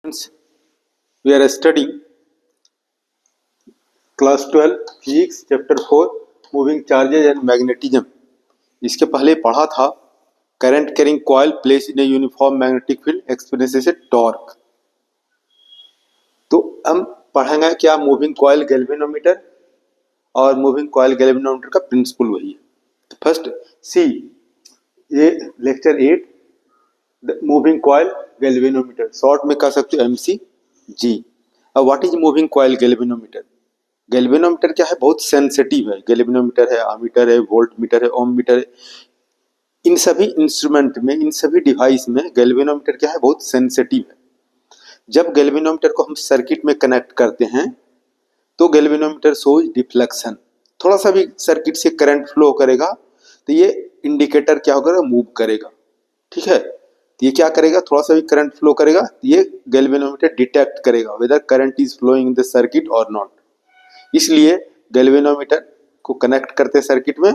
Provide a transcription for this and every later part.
Friends, we are studying class 12 physics chapter 4 moving charges and magnetism. इसके पहले पढ़ा था current carrying coil place in a uniform magnetic field experiences a torque. तो हम पढ़ेंगे क्या मूविंग कॉइल गैल्वेनोमीटर और मूविंग कॉइल गैल्वेनोमीटर का प्रिंसिपल वही है. फर्स्ट सी ये lecture 8 moving coil galvanometer, short में कह सकते हो MCG. अब what is moving coil galvanometer? Galvanometer क्या है? बहुत सेंसिटिव है. गैल्वेनोमीटर है, अमीटर है, वोल्ट मीटर है, ओम मीटर है. इन सभी इंस्ट्रूमेंट में, इन सभी डिवाइस में गैल्वेनोमीटर क्या है? बहुत सेंसिटिव है. जब गैल्वेनोमीटर को हम सर्किट में कनेक्ट करते हैं तो गैल्वेनोमीटर शोज डिफ्लेक्शन. थोड़ा सा भी सर्किट से करंट फ्लो करेगा तो ये इंडिकेटर क्या होगा? मूव करेगा. ठीक है, तो ये क्या करेगा? थोड़ा सा भी करंट फ्लो करेगा तो ये गैल्वेनोमीटर डिटेक्ट करेगा whether current is flowing in the circuit और नॉट. इसलिए गैल्वेनोमीटर को कनेक्ट करते हैं सर्किट में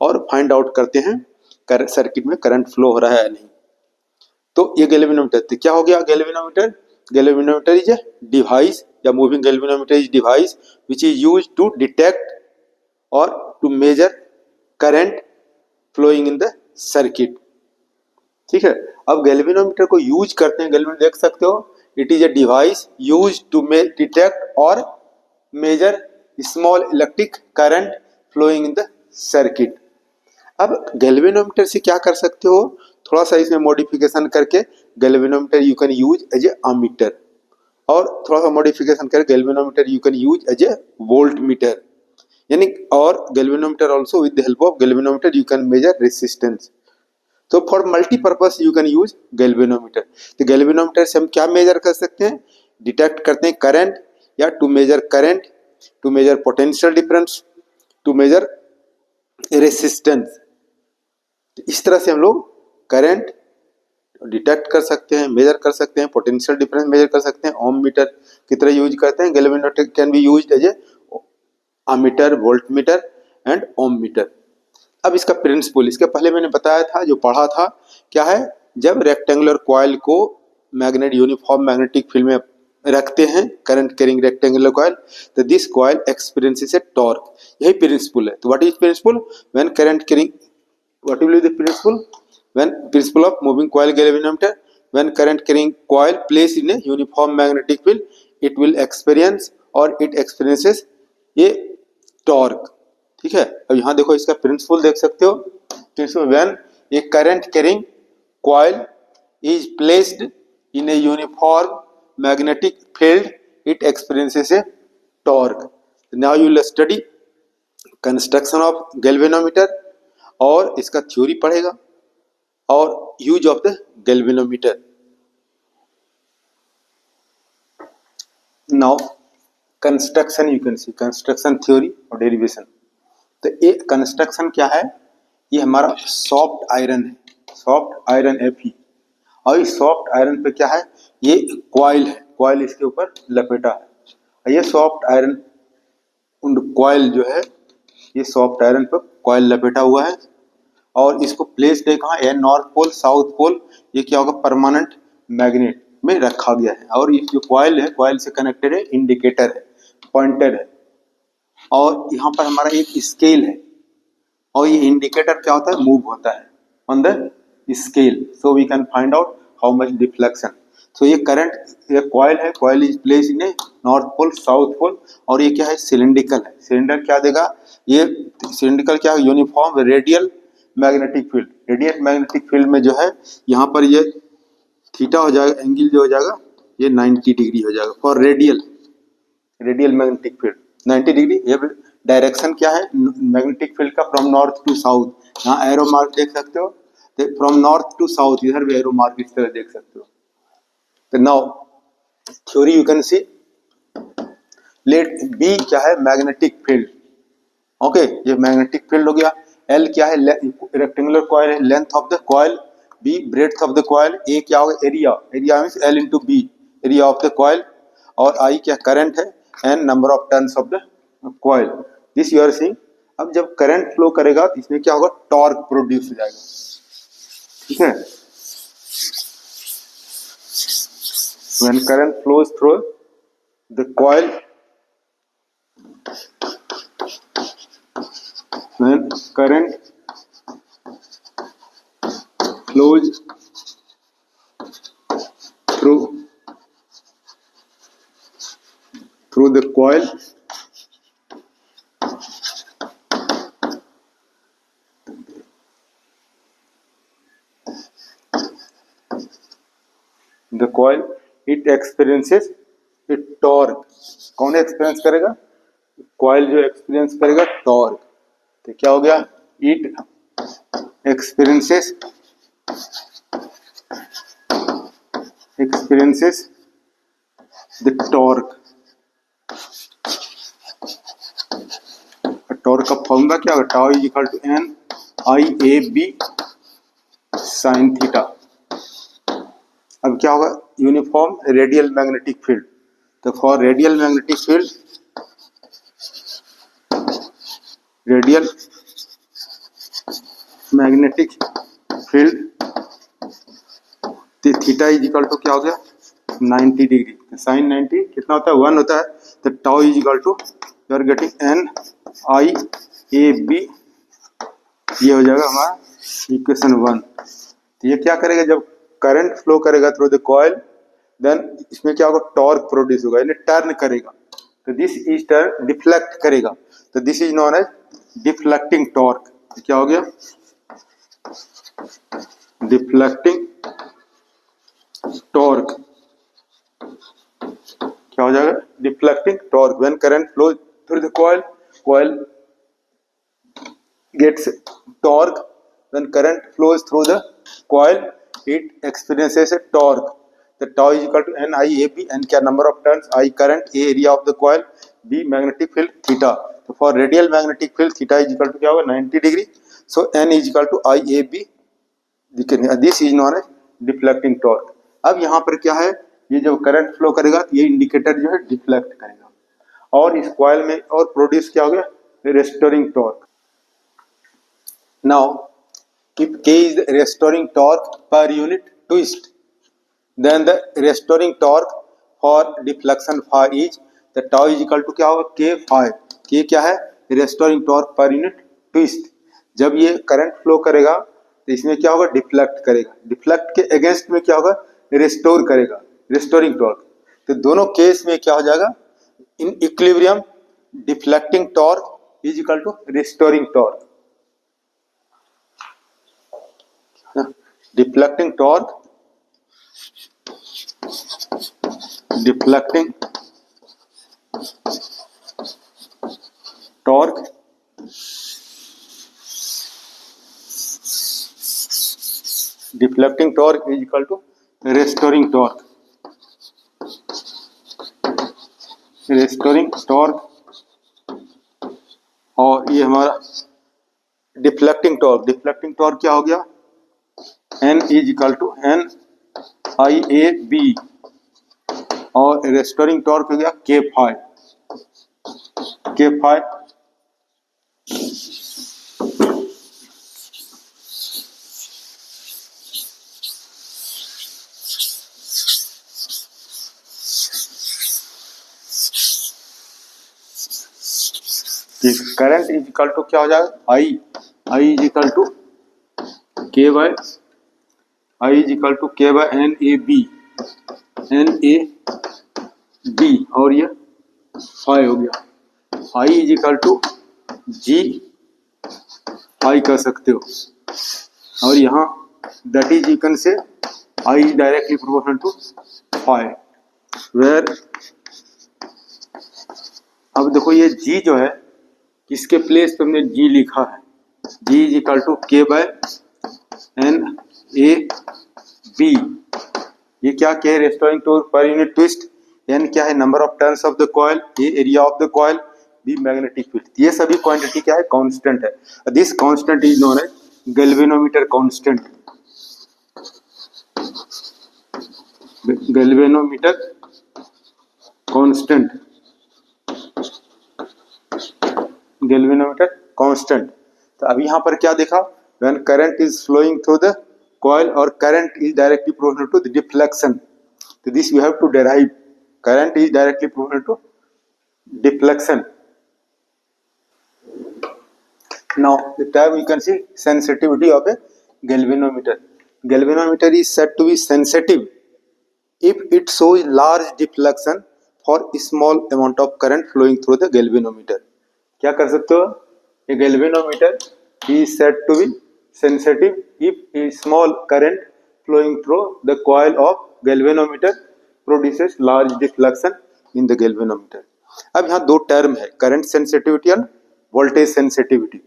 और फाइंड आउट करते हैं सर्किट में करंट फ्लो हो रहा है या नहीं. तो ये गैल्वेनोमीटर, तो क्या हो गया? Galvanometer, galvanometer is a device या moving galvanometer is device which is used to detect और to measure current flowing in the circuit. ठीक है, अब गैल्वेनोमीटर को यूज करते हैं. गैल्वेनोमीटर देख सकते हो, it is a device use to detect और measure small electric current flowing in the circuit. अब गैल्वेनोमीटर से क्या कर सकते हो? थोड़ा सा इसमें मॉडिफिकेशन करके galvanometer you can use as a ammeter, और थोड़ा सा मॉडिफिकेशन करके galvanometer you can use as a voltmeter. यानी और galvanometer also with the help of galvanometer you can measure resistance. तो for multipurpose you can use galvanometer. तो galvanometer से हम क्या मेजर कर सकते हैं? डिटेक्ट करते हैं करंट, या to measure current, to measure potential difference, to measure resistance. इस तरह से हम लोग करंट डिटेक्ट कर सकते हैं, मेजर कर सकते हैं, पोटेंशियल डिफरेंस मेजर कर सकते हैं. ओम मीटर की तरह यूज करते हैं. Galvanometer can be used as a ammeter, voltmeter and ohmmeter. अब इसका प्रिंसिपल, इसके पहले मैंने बताया था, जो पढ़ा था, क्या है? जब रेक्टेंगुलर कॉइल को यूनिफॉर्म मैग्नेटिक फील्ड में रखते हैं, करंट कैरिंग रेक्टेंगुलर कॉइल, तो this coil experiences a torque. यही प्रिंसिपल है. तो what is principle? When current carrying, what will be the principle? When principle of moving coil galvanometer, when current carrying coil place in a uniform magnetic field, it will experience और it experiences a torque. ठीक है, अब यहाँ देखो इसका principal देख सकते हो. Principle, when a current carrying coil is placed in a uniform magnetic field, it experiences a torque. Now you will study construction of galvanometer और इसका थ्योरी पढ़ेगा और use of the galvanometer. Now construction, you can C construction theory और derivation. तो ये construction क्या है? ये हमारा सॉफ्ट आयरन है, सॉफ्ट आयरन Fe. और इस सॉफ्ट आयरन पे क्या है? ये कॉइल है, कॉइल इसके ऊपर लपेटा है. ये सॉफ्ट आयरन कॉइल जो है, ये सॉफ्ट आयरन पर कॉइल लपेटा हुआ है और इसको प्लेस्ड है कहाँ? North pole, south pole. ये क्या होगा? परमानेंट मैग्नेट में रखा गया है. और ये जो कॉइल है, कॉइल से कनेक्टेड है इंडिकेटर है, पॉइंटर है, और यहाँ पर हमारा एक स्केल है. और ये इंडिकेटर क्या होता है? मूव होता है on the scale, so we can find out how much deflection. तो ये करंट, ये कॉइल है, coil is place in a north pole, south pole. और ये क्या है? सिलिंड्रिकल है. सिलेंडर क्या देगा? ये सिलिंड्रिकल क्या है? Uniform radial magnetic field. Radial magnetic field में जो है, यहाँ पर ये थीटा हो जाएगा, एंगल जो हो जाएगा ये 90 डिग्री हो जाएगा for radial, radial magnetic field 90 degree. ये डायरेक्शन क्या है मैग्नेटिक फील्ड का? From north to south. यहाँ एरो मार्क देख सकते हो, फ्रॉम नॉर्थ टू साउथ, इधर भी एरो मार्क इस तरह देख सकते हो. तो now theory you can see, let B क्या है? Magnetic field. ओके, ये मैग्नेटिक फील्ड हो गया. एल क्या है? रेक्टेंगुलर कॉइल है, length of the coil. B breadth of the coil. A क्या होगा? Area. Area means L into B, area of the coil. और आई क्या? करंट है. N number of turns of the coil. This you are seeing. अब जब current flow करेगा तो इसमें क्या होगा? टॉर्क प्रोड्यूस हो जाएगा. ठीक है, when current flows through the coil, when current flows through the coil, it experiences a torque. कौन एक्सपीरियंस करेगा? कॉइल जो एक्सपीरियंस करेगा टॉर्क. तो क्या हो गया? It experiences the torque. Torque का फॉर्मूला क्या होगा? Tau is equal to N I A B sine theta. अब क्या होगा? Uniform radial magnetic field. तो for radial magnetic field theta is equal to क्या हो गया? 90 डिग्री. साइन 90 कितना होता है? 1 होता है. तो tau is equal to you are getting N I A B. ये हो जाएगा हमारा इक्वेशन 1. तो ये क्या करेगा? जब करंट फ्लो करेगा थ्रू द कॉइल, देन इसमें क्या होगा? टॉर्क प्रोड्यूस होगा, यानी टर्न करेगा. तो दिस इज टर्न, डिफ्लेक्ट करेगा. तो this is known as deflecting torque. क्या हो गया? Deflecting torque. क्या हो जाएगा? Deflecting torque. When current flow through the coil gets torque. When current flows through the coil, it experiences a torque. The tau is equal to n I a b. N क्या? number of turns. I current. A area of the coil. B magnetic field theta. So for radial magnetic field theta is equal to क्या होगा? 90 degree. So n is equal to I a b. This is known as deflecting torque. अब यहाँ पर क्या है? ये जब current flow करेगा तो ये इंडिकेटर जो है डिफ्लेक्ट करेगा, और इस कॉइल में और प्रोड्यूस क्या हो गया? Restoring torque. Now if K is the restoring torque per unit twist, then the restoring torque for deflection phi is the tau is equal to क्या होगा? K phi. K क्या है? restoring torque per unit twist. जब ये current flow करेगा तो इसमें क्या होगा? डिफ्लेक्ट करेगा. डिफ्लेक्ट के अगेंस्ट में क्या होगा? रेस्टोर करेगा, रेस्टोरिंग टॉर्क. तो दोनों केस में क्या हो जाएगा? In equilibrium deflecting torque is equal to restoring torque. deflecting torque deflecting torque is equal to restoring torque. और ये हमारा डिफ्लेक्टिंग टॉर्क क्या हो गया? N is equal to N I A B. और रेस्टोरिंग टॉर्क हो गया K phi. Current is equal to क्या हो जाएगा? I is equal to K by N A B. और ये फाई हो गया. I is equal to G phi कर सकते हो, और यहाँ दैट इज इक्वल से I is directly proportional to phi. Where अब देखो ये G जो है किसके प्लेस पे हमने G लिखा है? G is equal to K by N A B. ये क्या है? Restoring torque per unit twist. N क्या है? Number of turns of the coil. A area of the coil. B magnetic field. ये सभी क्वांटिटी क्या है? कांस्टेंट है. This constant is known as galvanometer constant. Galvanometer constant. तो अभी यहाँ पर क्या देखा? When current is flowing through the coil और current is directly proportional to the deflection. तो this we have to derive. Current is directly proportional to deflection. Now the term you can see sensitivity of a galvanometer. Galvanometer is said to be sensitive if it shows large deflection for small amount of current flowing through the galvanometer. क्या कर सकते हो? A galvanometer is said to be sensitive if a small current flowing through the coil of galvanometer produces large deflection in the galvanometer. अब यहाँ दो term है, current sensitivity और voltage sensitivity.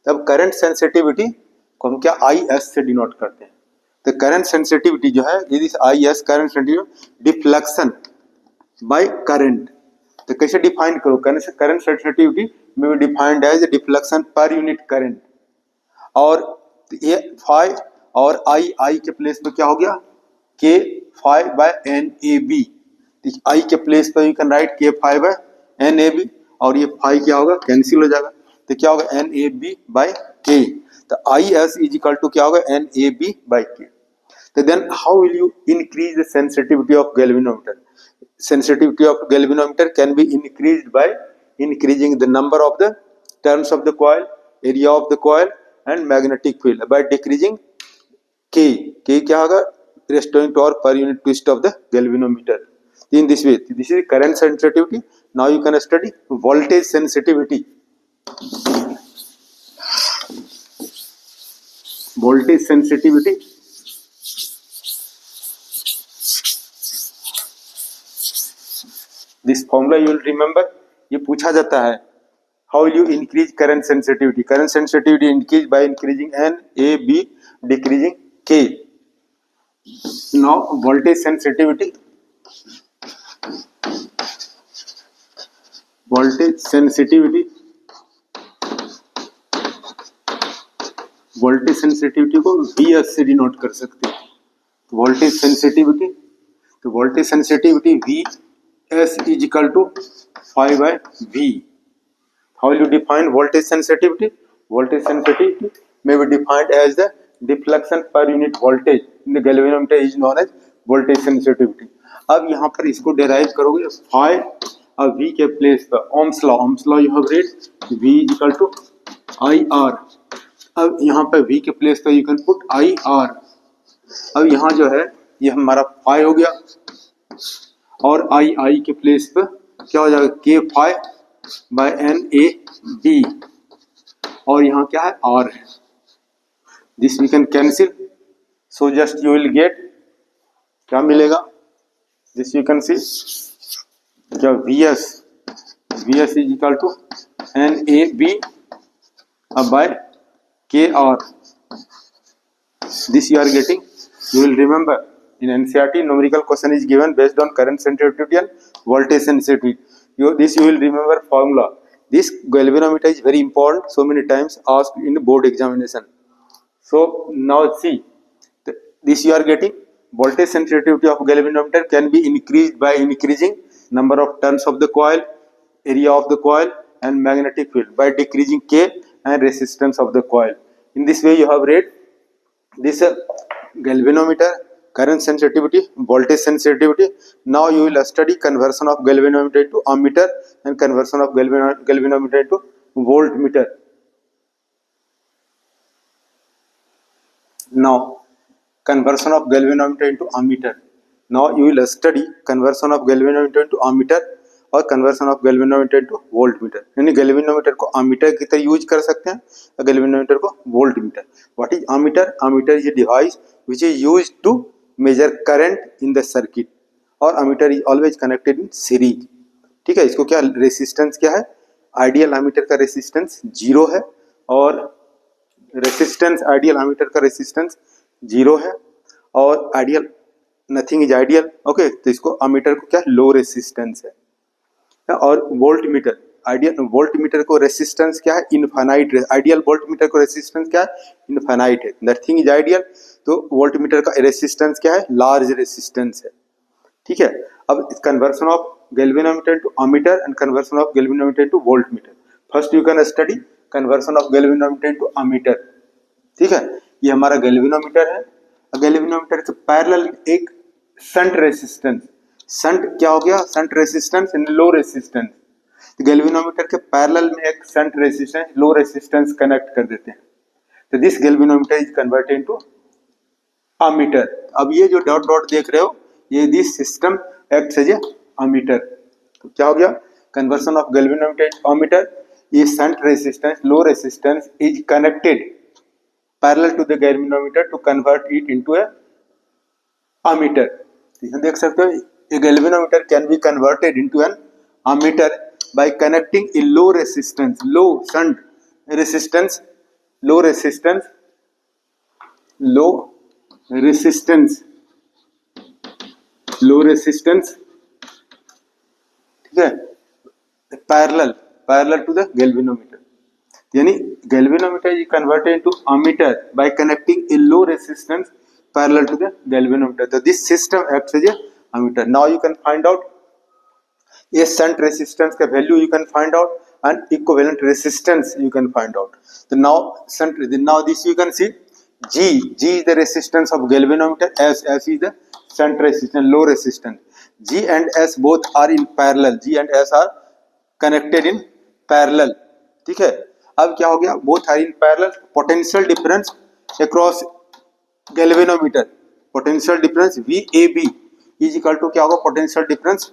अब करंट सेंसिटिविटी को हम क्या आई एस से डिनोट करते हैं. तो करंट सेंसिटिविटी जो है यदि I S current sensitivity deflection by current. तो कैसे डिफाइन करो? Current sensitivity may be defined as deflection per unit current. और ये फाई और आई के प्लेस पे क्या हो गया? K phi by N A B. I के प्लेस पे you can write K phi by N A B और ये फाई क्या होगा? कैंसिल हो जाएगा. तो क्या होगा? N A B by K. तो I S is equal to क्या होगा? N A B by K. तो then how will you increase the sensitivity of galvanometer? Sensitivity of galvanometer can be increased by increasing the number of the turns of the coil, area of the coil and magnetic field by decreasing K. K क्या होगा? Restoring torque per unit twist of the galvanometer. In this way, this is current sensitivity. Now you can study voltage sensitivity. Voltage sensitivity. This formula you will remember. ये पूछा जाता है. How will you increase current sensitivity? Current sensitivity increased by increasing N, A, B, decreasing K. Now voltage sensitivity. Voltage sensitivity. Voltage sensitivity को VS से denote कर सकते हैं. Voltage sensitivity. तो voltage sensitivity VS is equal to phi by V. How will you define voltage sensitivity? Voltage sensitivity may be defined as the deflection per unit voltage in the galvanometer is known as voltage sensitivity. अब यहाँ पर इसको derive करोगे phi और V के place पर Ohm's law you have read V is equal to IR. अब यहाँ पर V के प्लेस पर you can put IR. अब यहाँ जो है ये हमारा phi हो गया और आई के प्लेस पर क्या हो जाएगा? K phi by N A B और यहाँ क्या है? आर है. This we can cancel. So just you will get क्या मिलेगा? दिस यू कैन सी क्या V S is equal to N A B by K R. This you are getting. You will remember in NCERT numerical question is given based on current sensitivity and voltage sensitivity. This you will remember formula. This galvanometer is very important, so many times asked in board examination. So now see this you are getting. Voltage sensitivity of galvanometer can be increased by increasing number of turns of the coil, area of the coil and magnetic field by decreasing K and resistance of the coil. In this way you have read this galvanometer, current sensitivity, voltage sensitivity. Now you will study conversion of galvanometer to ammeter and conversion of galvanometer to voltmeter. Now conversion of galvanometer into ammeter. Now you will study conversion of galvanometer into ammeter और conversion of galvanometer into voltmeter. यानी galvanometer को ammeter की तरह use कर सकते हैं और galvanometer को voltmeter. What is ammeter? Ammeter is a device which is used to measure current in the circuit और ammeter is always connected in series. ठीक है. इसको क्या रेसिस्टेंस क्या है? आइडियल एमीटर का रेसिस्टेंस 0 है और रेसिस्टेंस आइडियल एमीटर का रेसिस्टेंस 0 है और ideal nothing is ideal. Okay. तो इसको एमीटर को क्या लो रेसिस्टेंस है. और वोल्टमीटर आइडियल वोल्टमीटर को रेसिस्टेंस क्या है? इनफाइनाइट. आइडियल वोल्टमीटर को रेसिस्टेंस क्या है? इनफाइनाइट है. Nothing is ideal. तो वोल्टमीटर का रेसिस्टेंस क्या है? लार्ज रेसिस्टेंस है. ठीक है. अब conversion of galvanometer to ammeter and conversion of galvanometer to voltmeter. First you can study conversion of galvanometer to ammeter. ठीक है. ये हमारा गैल्वेनोमीटर है. गैल्वेनोमीटर के पैरेलल एक शंट रेसिस्टेंस, शंट क्या हो गया, shunt resistance in low resistance. तो गैल्वेनोमीटर के पैरेलल में एक shunt resistance low resistance connect कर देते हैं, तो this galvanometer is converted into ammeter. अब ये जो डॉट डॉट देख रहे हो, ये this system acts as a ammeter. तो क्या हो गया, conversion of galvanometer to ammeter. ये shunt resistance low resistance is connected parallel to the galvanometer to convert it into A ammeter. यहाँ देख सकते हो, a galvanometer can be converted into an ammeter by connecting a low resistance, low shunt resistance, low resistance, low resistance, low resistance, ठीक है, parallel to the galvanometer। यानी galvanometer is converted into ammeter by connecting a low resistance parallel to the galvanometer। So this system acts as a ammeter। Now you can find out a shunt resistance का value you can find out and equivalent resistance you can find out। So now this you can see G is the resistance of galvanometer, S is the shunt resistance, low resistance। G and S both are in parallel, G and S are connected in parallel, ठीक है। अब क्या हो गया, both are in parallel, potential difference across galvanometer, potential difference VAB is equal to क्या होगा, potential difference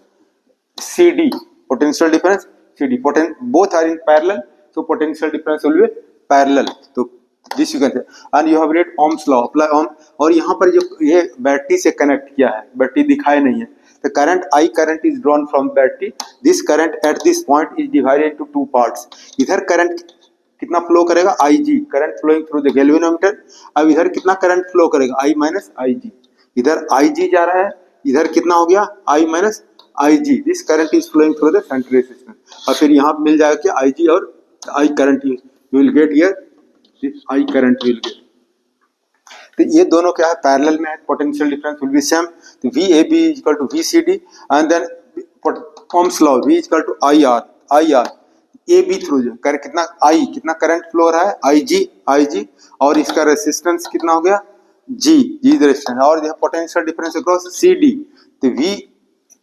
CD, potential difference CD, both are in parallel, so potential difference will be parallel। तो this you can say, and you have read Ohm's law, apply Ohm। और यहाँ पर जो ये battery से connect किया है, बैटरी दिखाई नहीं है, the current I current is drawn from battery, this current at this point is divided into two parts। इधर करंट कितना फ्लो करेगा, IG current flowing through the galvanometer. अब इधर कितना करंट फ्लो करेगा, I माइनस IG। इधर IG जा रहा है, इधर कितना हो गया, I minus IG। This current is flowing through the shunt resistance. और फिर यहाँ मिल जाएगा कि IG और I current you will get here, this I current will get. तो ये दोनों क्या है, पैरेलल में है, potential difference will be same. तो VAB is equal to VCD and then Ohm's law V is equal to IR AB through जो कर कितना I कितना करंट फ्लो हो रहा है, IG और इसका रेसिस्टेंस कितना हो गया, G इज रेसिस्टेंस, और यह पोटेंशियल डिफरेंस अक्रॉस CD। तो V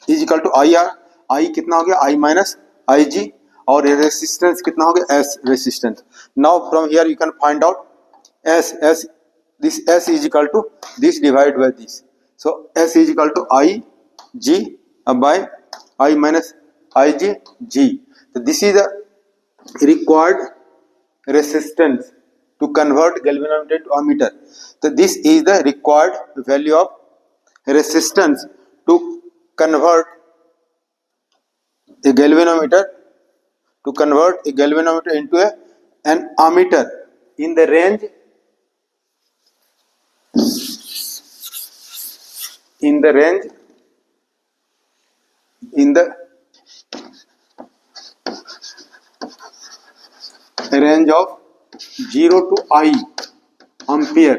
is equal to IR, I कितना हो गया, I माइनस IG, और रेसिस्टेंस कितना हो गया, S resistance. Now from here you can find out S this S is equal to this divided by this, so S is equal to IG by I minus IG G। so this is the required resistance to convert galvanometer to ammeter। so this is the required value of resistance to convert a galvanometer into an ammeter in the range of 0 to I ampere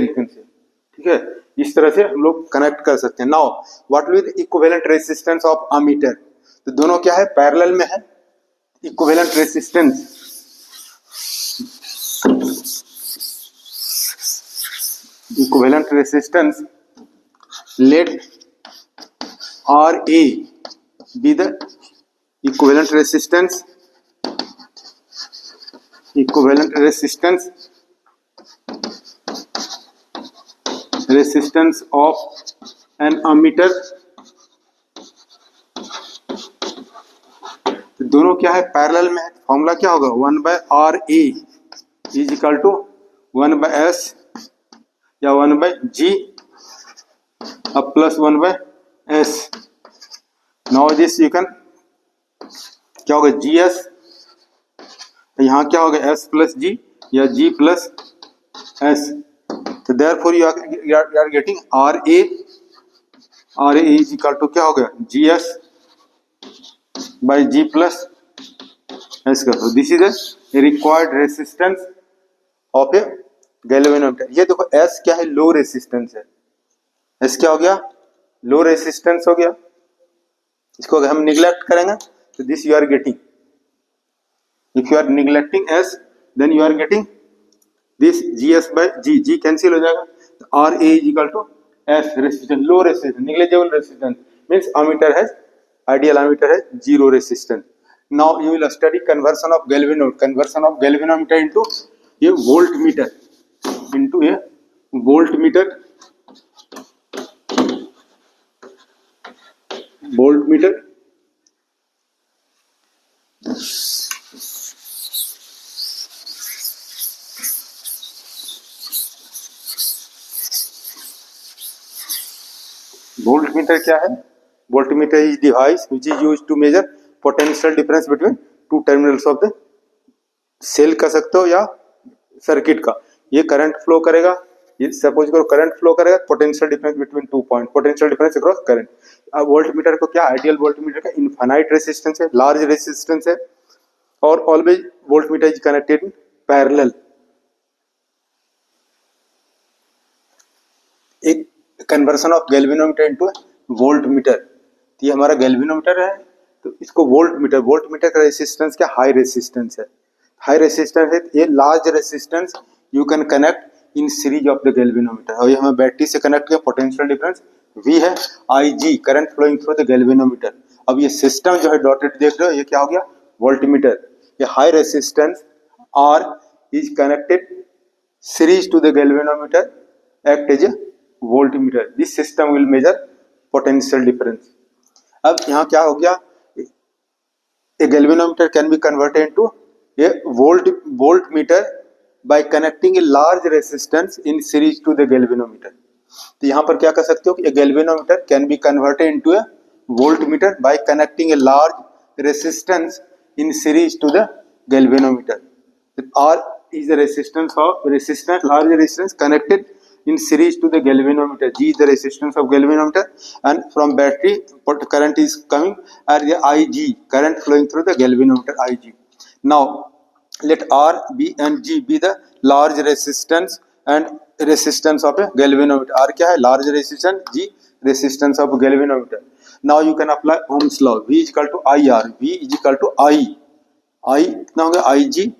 you can say, ठीक है। इस तरह से हम लोग connect कर सकते हैं। Now what will B equivalent resistance of ammeter. तो दोनों क्या है, पैरेलल में है। Equivalent resistance let RA be the equivalent resistance of an ammeter। तो दोनों क्या है, पैरेलल में है। फॉर्मूला क्या होगा, 1/RA is equal to 1/S या 1/G अब plus 1/S। Now this you can क्या होगा, GS, यहाँ क्या होगा, S प्लस G या G प्लस S। तो therefore you are getting RA is equal to क्या हो गया, GS by G plus S का। तो this is the required resistance of a galvanometer. ये देखो S क्या है, लो रेसिस्टेंस है। S क्या हो गया, लो रेसिस्टेंस हो गया। इसको अगर हम निगलेक्ट करेंगे तो this you are getting, if you are neglecting S then you are getting this GS by G cancel हो जाएगा, RA is equal to S resistance, low resistance, negligible resistance means ammeter has, ideal ammeter has zero resistance. Now you will study conversion of galvanometer into a voltmeter, voltmeter. Voltmeter क्या है? Voltmeter is device which is used to measure potential difference between two terminals of the cell कह सकते हो या circuit का. ये current flow करेगा, ये सपोज करो करंट फ्लो करेगा, potential difference between 2 point, potential difference across current. अब वोल्टमीटर को क्या, आइडियल वोल्टमीटर का इनफाइनाइट रेजिस्टेंस है, लार्ज रेजिस्टेंस है, और always voltmeter is connected in parallel. एक conversion of galvanometer into voltmeter. ये हमारा गैल्वेनोमीटर है, तो इसको वोल्टमीटर का रेजिस्टेंस क्या, हाई रेजिस्टेंस है. हाई रेजिस्टेंस है, ये large resistance you can connect in series of the galvanometer. और ये हमें बैटरी से कनेक्ट किया, पोटेंशियल डिफरेंस V है, IG current flowing through the galvanometer. अब ये सिस्टम जो है डॉटेड देख रहे हो, ये क्या हो गया, वोल्टमीटर. ये high resistance R is connected series to the galvanometer, act as a voltmeter. This system will measure potential difference. अब यहाँ क्या हो गया, a galvanometer can be converted into a voltmeter by connecting a large resistance in series to the galvanometer. तो यहाँ पर क्या कर सकते हो कि a galvanometer can be converted into a voltmeter by connecting a large resistance in series to the galvanometer. R is the large resistance connected in series to the galvanometer. G is the resistance of galvanometer, and from battery current is coming, and the IG current flowing through the galvanometer IG. Now let R, B and G be the large resistance and resistance of a galvanometer. R क्या है, large resistance, G resistance of galvanometer. Now you can apply Ohm's law. V is equal to IR, V is equal to I कितना हो गया, IG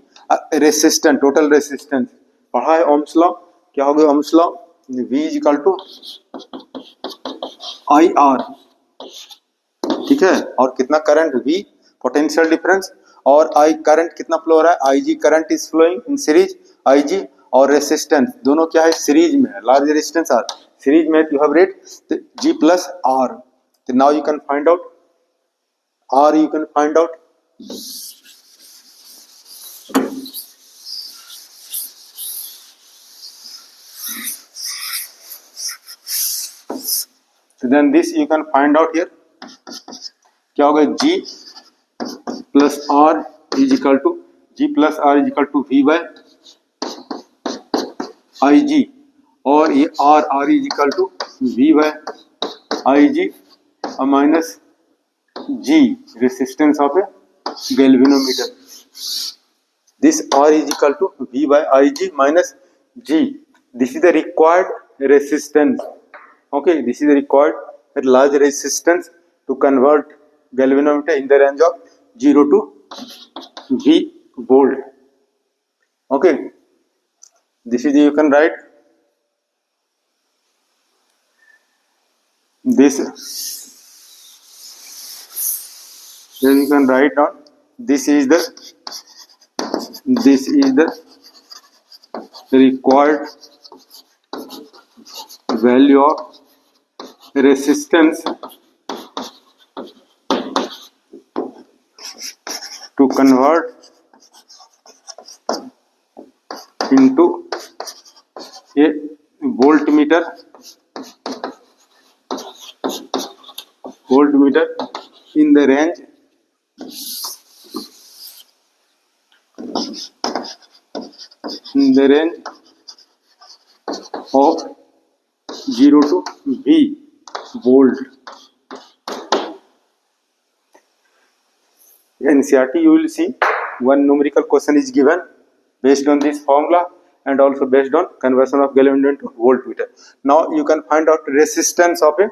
resistance, total resistance पढ़ा है Ohm's law. क्या हो गया Ohm's law, V is equal to IR, ठीक है. और कितना करंट, V पोटेंशियल डिफरेंस, और I करंट कितना फ्लो हो रहा है, IG current is flowing in series, IG और रेसिस्टेंस दोनों क्या है, सीरीज में है, लार्ज रेजिस्टेंस R सीरीज में, you have read G plus R. तो now you can find out R, you can find out so then this you can find out here. क्या होगा, G plus R is equal to V by IG, और ये R is equal to V by IG minus G resistance of a galvanometer. This R is equal to V by IG minus G. This is the required resistance. Okay, this is the required large resistance to convert galvanometer in the range of 0 to V volt. Okay, this is, you can write this, then you can write down this is the required value of resistance to convert into a voltmeter in the range of 0 to V volt. NCERT you will see one numerical question is given based on this formula and also based on conversion of galvanometer to voltmeter. Now you can find out resistance of a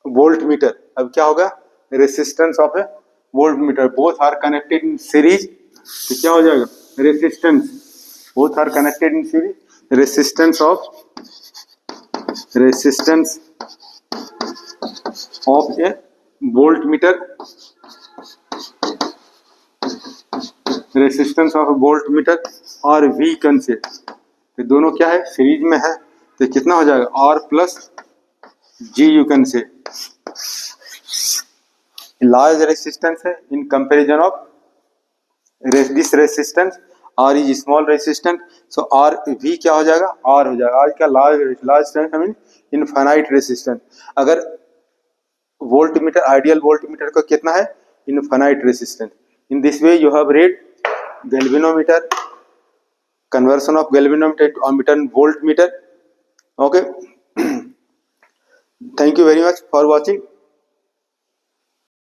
voltmeter. अब क्या होगा, resistance of a voltmeter, both are connected in series, तो क्या हो जाएगा, resistance both are connected in series. Resistance of a voltmeter, resistance of voltmeter और V कंसेट, तो दोनों क्या है, सीरीज में है, तो कितना हो जाएगा R plus G you can say large resistance है in comparison of this resistance R is small resistance, so R V क्या हो जाएगा, R हो जाएगा, R क्या लार्ज मीन इनफाइनाइट रेसिस्टेंस। अगर वोल्टमीटर, आइडियल वोल्टमीटर का कितना है, infinite resistance. In this way you have read galvanometer, conversion of galvanometer to ammeter and voltmeter. Okay. Thank you very much for watching.